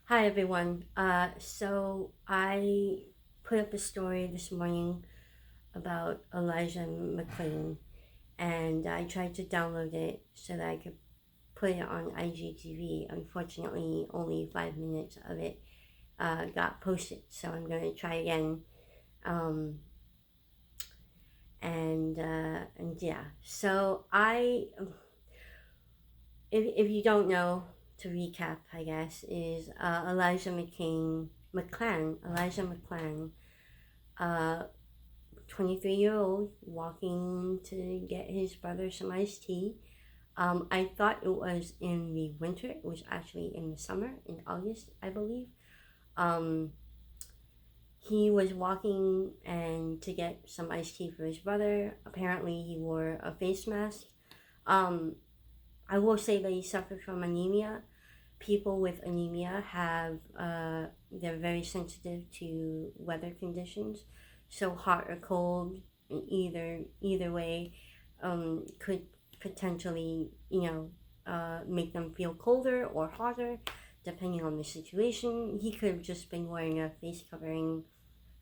Hi everyone. So I put up a story this morning about Elijah McClain, and I tried to download it so that I could put it on IGTV. Unfortunately, only 5 minutes of it got posted, so I'm going to try again. Um, and yeah, so if you don't know, to recap, I guess, is Elijah McClain, uh, 23-year-old walking to get his brother some iced tea. I thought it was in the winter. It was actually in the summer, in August, I believe. Um, he was walking and to get some iced tea for his brother. Apparently, he wore a face mask. Um, I will say that he suffered from anemia. People with anemia they're very sensitive to weather conditions, so hot or cold, either way, could potentially make them feel colder or hotter, depending on the situation. He could have just been wearing a face covering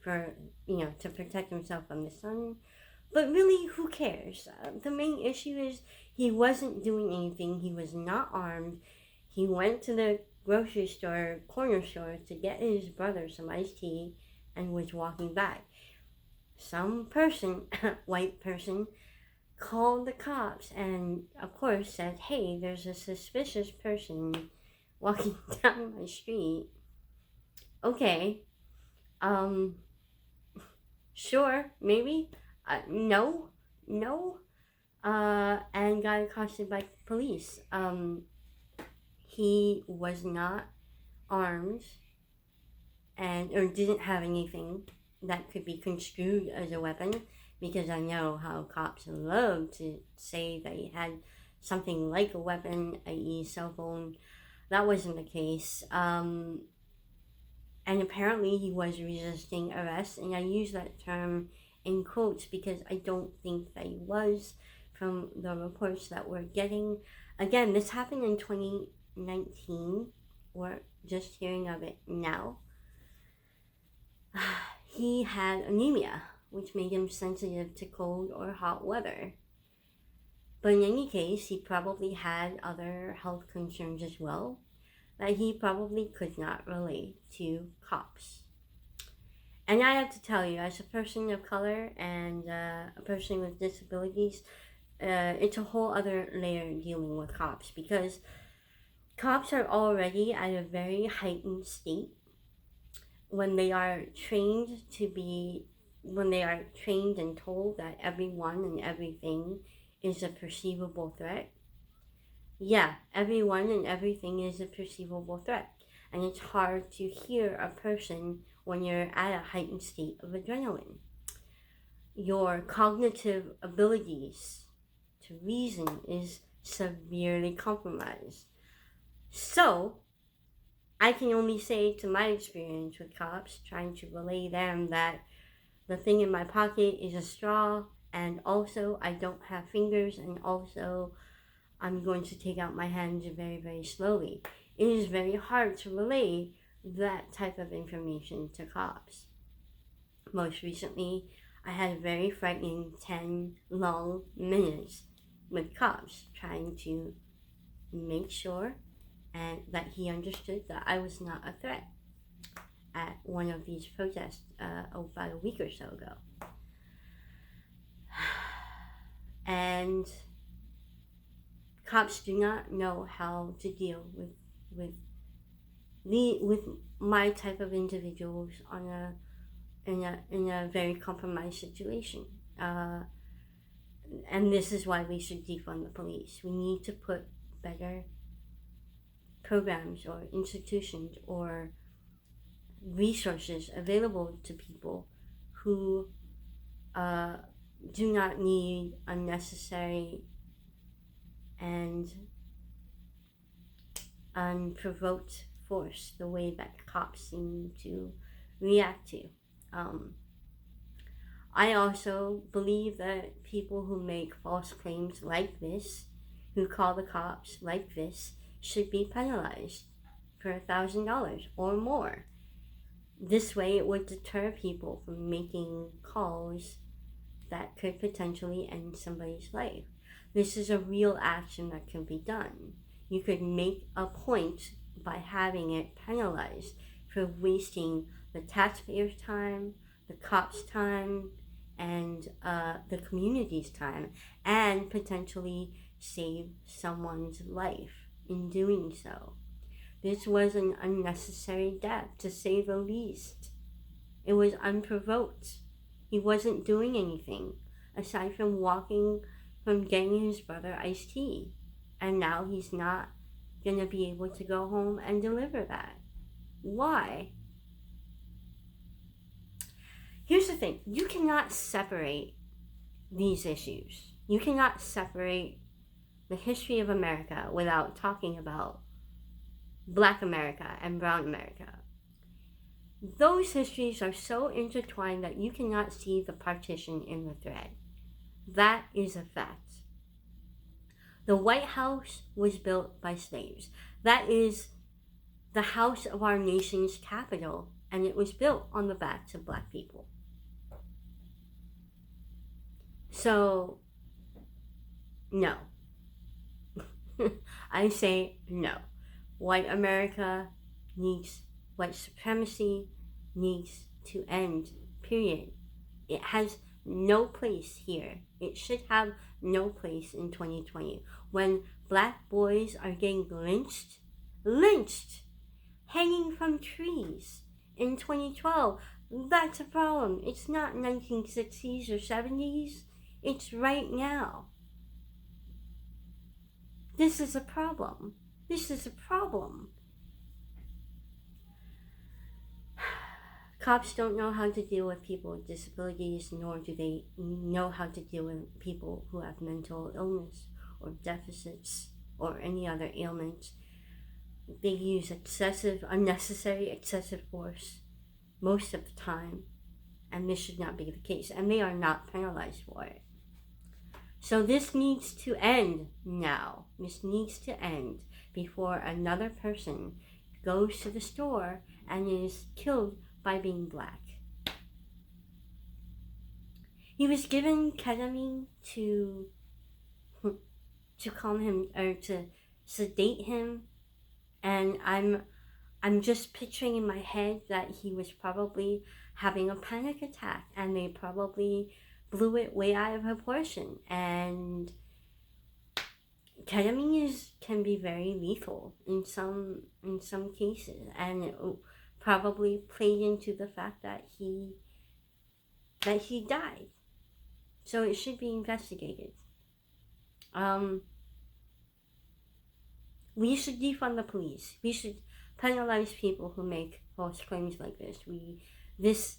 for to protect himself from the sun, but really, who cares? The main issue is he wasn't doing anything. He was not armed. He went to the grocery store, corner store, to get his brother some iced tea and was walking back. Some person, white person, called the cops and, of course, said, hey, there's a suspicious person walking down my street. Okay, um, sure, maybe. No, no. And got accosted by police. He was not armed and or didn't have anything that could be construed as a weapon, because I know how cops love to say that he had something like a weapon, i.e., cell phone. That wasn't the case. And apparently he was resisting arrest, and I use that term in quotes because I don't think that he was, from the reports that we're getting. Again, this happened in 2019. We're just hearing of it now. He had anemia, which made him sensitive to cold or hot weather. But in any case, he probably had other health concerns as well that he probably could not relate to cops. And I have to tell you, as a person of color and a person with disabilities, it's a whole other layer dealing with cops, because cops are already at a very heightened state when they are trained and told that everyone and everything is a perceivable threat. Yeah, everyone and everything is a perceivable threat. And it's hard to hear a person when you're at a heightened state of adrenaline. Your cognitive abilities to reason is severely compromised. So, I can only say, to my experience with cops, trying to relay them that the thing in my pocket is a straw, and also I don't have fingers, and also I'm going to take out my hands very, very slowly. It is very hard to relay that type of information to cops. Most recently, I had a very frightening 10 long minutes with cops trying to make sure and that he understood that I was not a threat at one of these protests about a week or so ago. And cops do not know how to deal with with my type of individuals in a very compromised situation. And this is why we should defund the police. We need to put better programs or institutions or resources available to people who uh, do not need unnecessary and unprovoked force the way that cops seem to react to. Um, I also believe that people who make false claims like this, who call the cops like this, should be penalized for $1,000 or more. This way it would deter people from making calls that could potentially end somebody's life. This is a real action that can be done. You could make a point by having it penalized for wasting the taxpayers' time, the cops' time, and the community's time, and potentially save someone's life in doing so. This was an unnecessary death, to say the least. It was unprovoked. He wasn't doing anything aside from getting his brother iced tea. And now he's not going to be able to go home and deliver that. Why? Here's the thing. You cannot separate these issues. You cannot separate the history of America without talking about Black America and Brown America. Those histories are so intertwined that you cannot see the partition in the thread. That is a fact. The White House was built by slaves. That is the house of our nation's capital, and it was built on the backs of Black people. So, no. I say no. White America needs, white supremacy needs to end, period. It has no place here. It should have no place in 2020 when Black boys are getting lynched, hanging from trees in 2012. That's a problem. It's not 1960s or 70s. It's right now. This is a problem. This is a problem. Cops don't know how to deal with people with disabilities, nor do they know how to deal with people who have mental illness or deficits or any other ailments. They use unnecessary excessive force most of the time, and this should not be the case, and they are not penalized for it. So this needs to end now. This needs to end before another person goes to the store and is killed by being Black. He was given ketamine to calm him, or to sedate him, and I'm just picturing in my head that he was probably having a panic attack, and they probably blew it way out of proportion. And ketamine can be very lethal in some cases, and it probably played into the fact that he died. So it should be investigated. We should defund the police. We should penalize people who make false claims like this.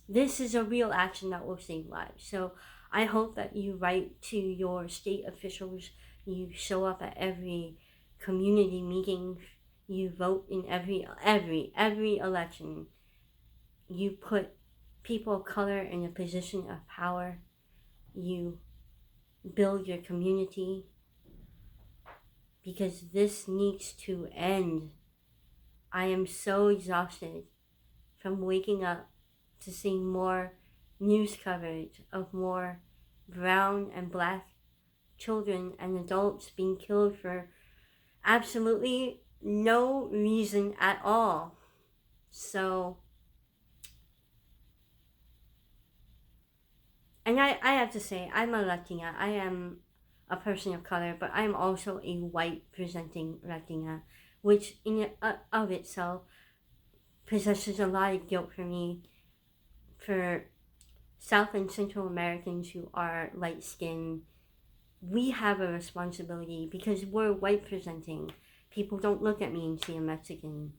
This is a real action that will save lives. So I hope that you write to your state officials, you show up at every community meeting, you vote in every election, you put people of color in a position of power, you build your community, because this needs to end. I am so exhausted from waking up to seeing more news coverage of more brown and Black children and adults being killed for absolutely no reason at all. So, and I have to say, I'm a Latina. I am a person of color, but I'm also a white presenting Latina, which in of itself possesses a lot of guilt for me. For South and Central Americans who are light skinned, we have a responsibility because we're white presenting. People don't look at me and see a Mexican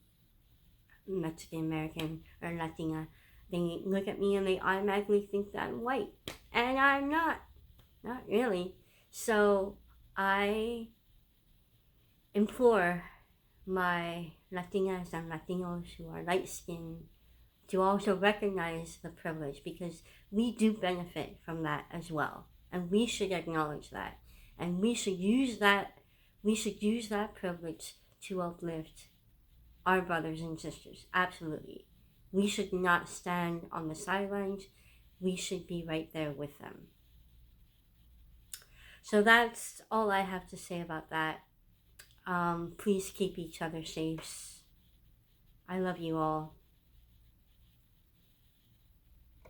American or Latina. They look at me and they automatically think that I'm white, and I'm not really. So I implore my Latinas and Latinos who are light skinned to also recognize the privilege, because we do benefit from that as well, and we should acknowledge that, and we should use that privilege to uplift our brothers and sisters. Absolutely. We should not stand on the sidelines. We should be right there with them. So that's all I have to say about that. Please keep each other safe. I love you all.